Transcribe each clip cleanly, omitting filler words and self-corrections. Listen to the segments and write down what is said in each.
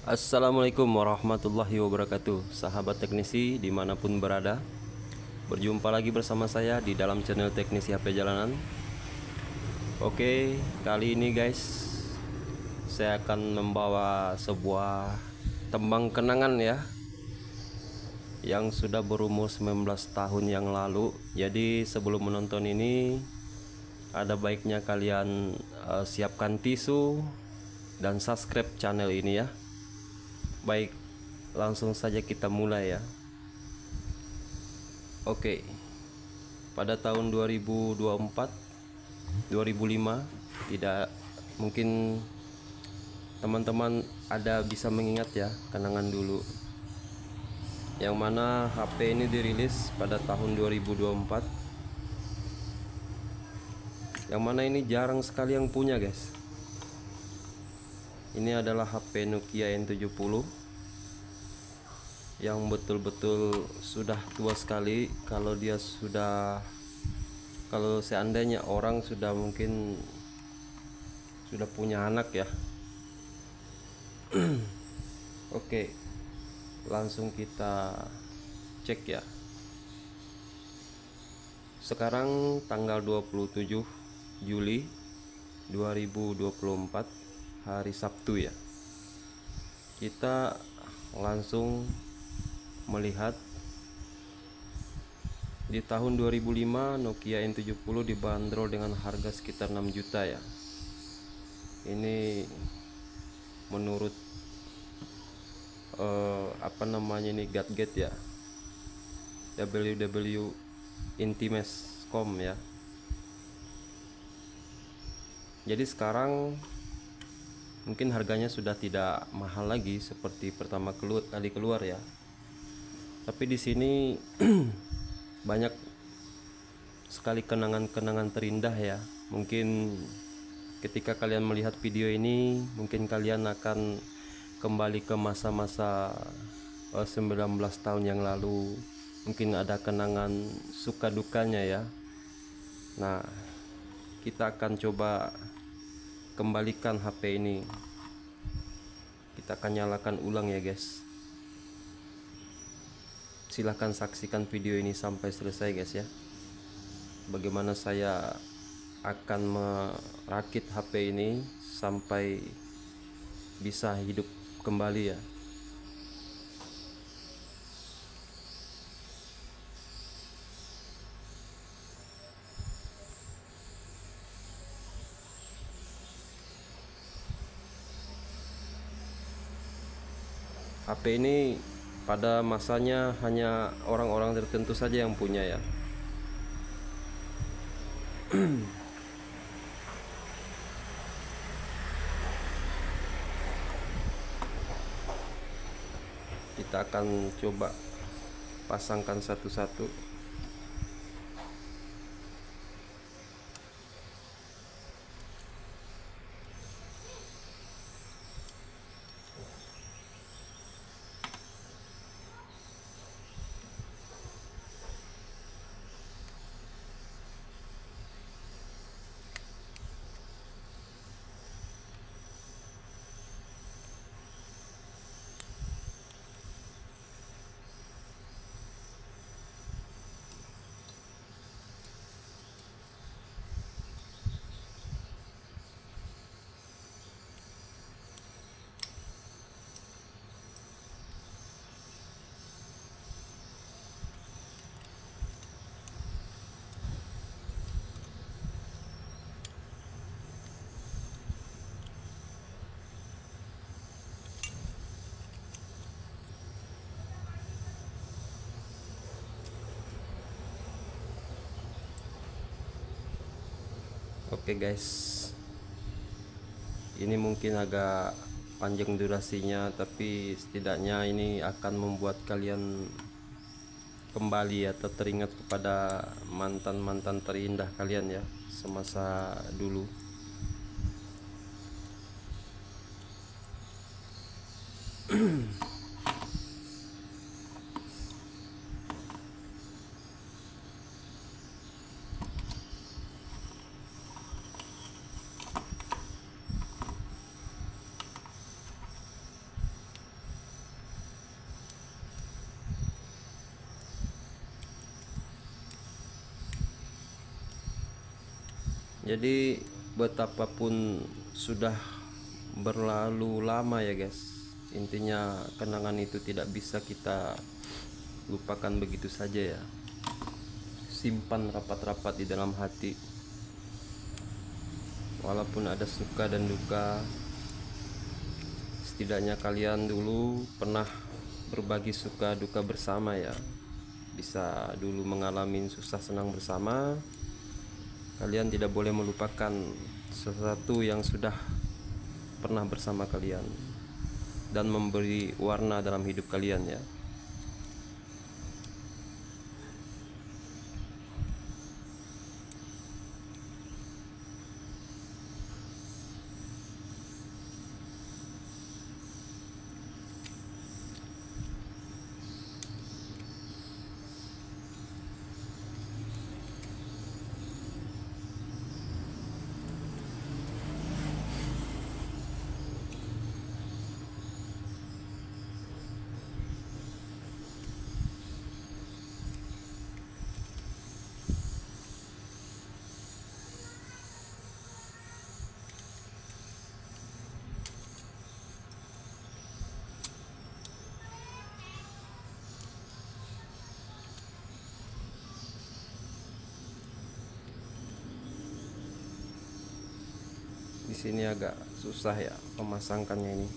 Assalamualaikum warahmatullahi wabarakatuh, sahabat teknisi dimanapun berada. Berjumpa lagi bersama saya di dalam channel Teknisi HP Jalanan. Oke, kali ini guys, saya akan membawa sebuah tembang kenangan ya, yang sudah berumur 19 tahun yang lalu. Jadi sebelum menonton ini, ada baiknya kalian siapkan tisu dan subscribe channel ini ya. Baik, langsung saja kita mulai ya. Oke. Pada tahun 2024, 2005, tidak mungkin teman-teman ada bisa mengingat ya kenangan dulu. Yang mana HP ini dirilis pada tahun 2024. Yang mana ini jarang sekali yang punya, guys. Ini adalah HP Nokia N70 yang betul-betul sudah tua sekali. Kalau seandainya orang sudah mungkin sudah punya anak ya. Oke, langsung kita cek ya. Sekarang tanggal 27 Juli 2024, hari Sabtu ya. Kita langsung melihat di tahun 2005 Nokia N70 dibanderol dengan harga sekitar 6 juta ya. Ini menurut Gadget ya, www.intimes.com ya. Jadi sekarang mungkin harganya sudah tidak mahal lagi seperti pertama kali keluar ya. Tapi di sini banyak sekali kenangan-kenangan terindah ya. Mungkin ketika kalian melihat video ini, mungkin kalian akan kembali ke masa-masa 19 tahun yang lalu. Mungkin ada kenangan suka dukanya ya. Nah, kita akan coba kembalikan HP ini. Kita akan nyalakan ulang ya guys. Silahkan saksikan video ini sampai selesai guys ya. Bagaimana saya akan merakit HP ini sampai bisa hidup kembali ya. HP ini pada masanya hanya orang-orang tertentu saja yang punya ya. Kita akan coba pasangkan satu-satu. Oke guys, ini mungkin agak panjang durasinya, tapi setidaknya ini akan membuat kalian kembali atau teringat kepada mantan-mantan terindah kalian ya semasa dulu. Jadi betapapun sudah berlalu lama ya guys, intinya kenangan itu tidak bisa kita lupakan begitu saja ya. Simpan rapat-rapat di dalam hati. Walaupun ada suka dan duka, setidaknya kalian dulu pernah berbagi suka duka bersama ya. Bisa dulu mengalami susah senang bersama. Kalian tidak boleh melupakan sesuatu yang sudah pernah bersama kalian dan memberi warna dalam hidup kalian ya. Di sini agak susah ya memasangkannya ini.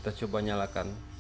Kita coba nyalakan.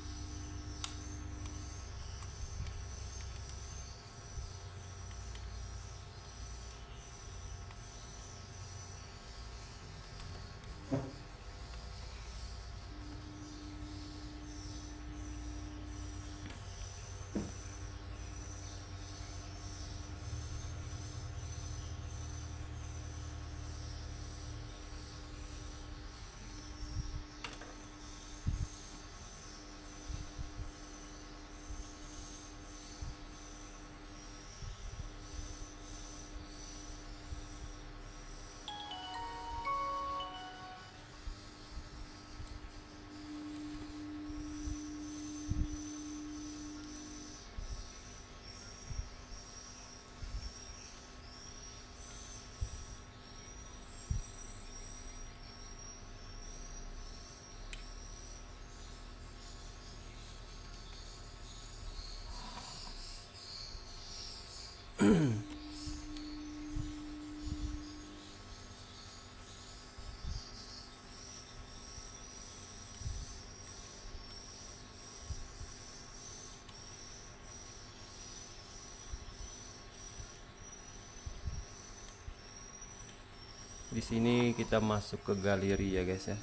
Di sini kita masuk ke galeri ya guys ya.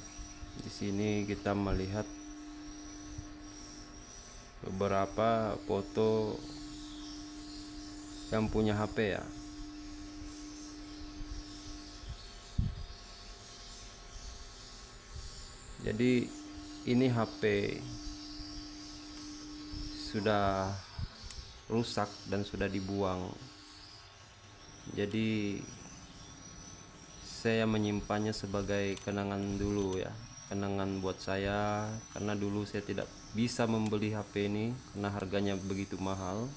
Di sini kita melihat beberapa foto yang punya HP ya. Jadi ini HP sudah rusak dan sudah dibuang. Jadi saya menyimpannya sebagai kenangan dulu ya, kenangan buat saya, karena dulu saya tidak bisa membeli HP ini karena harganya begitu mahal.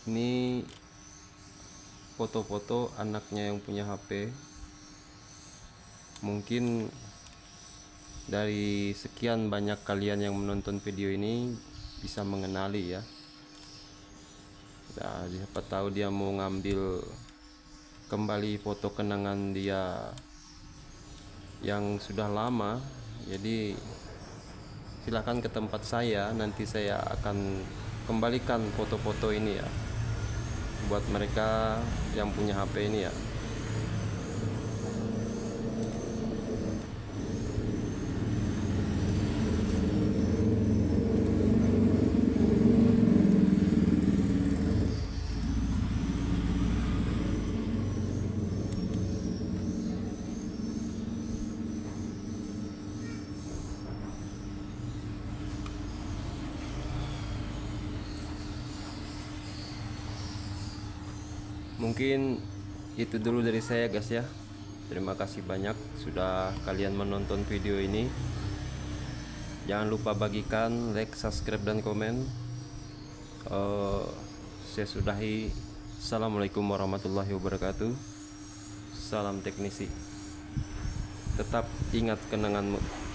Ini foto-foto anaknya yang punya HP. Mungkin dari sekian banyak kalian yang menonton video ini bisa mengenali ya. Nah, siapa tahu dia mau ngambil kembali foto kenangan dia yang sudah lama. Jadi silahkan ke tempat saya, nanti saya akan kembalikan foto-foto ini ya buat mereka yang punya HP ini ya. Mungkin itu dulu dari saya guys ya. Terima kasih banyak sudah kalian menonton video ini. Jangan lupa bagikan, like, subscribe, dan komen. Saya sudahi. Assalamualaikum warahmatullahi wabarakatuh. Salam teknisi. Tetap ingat kenanganmu.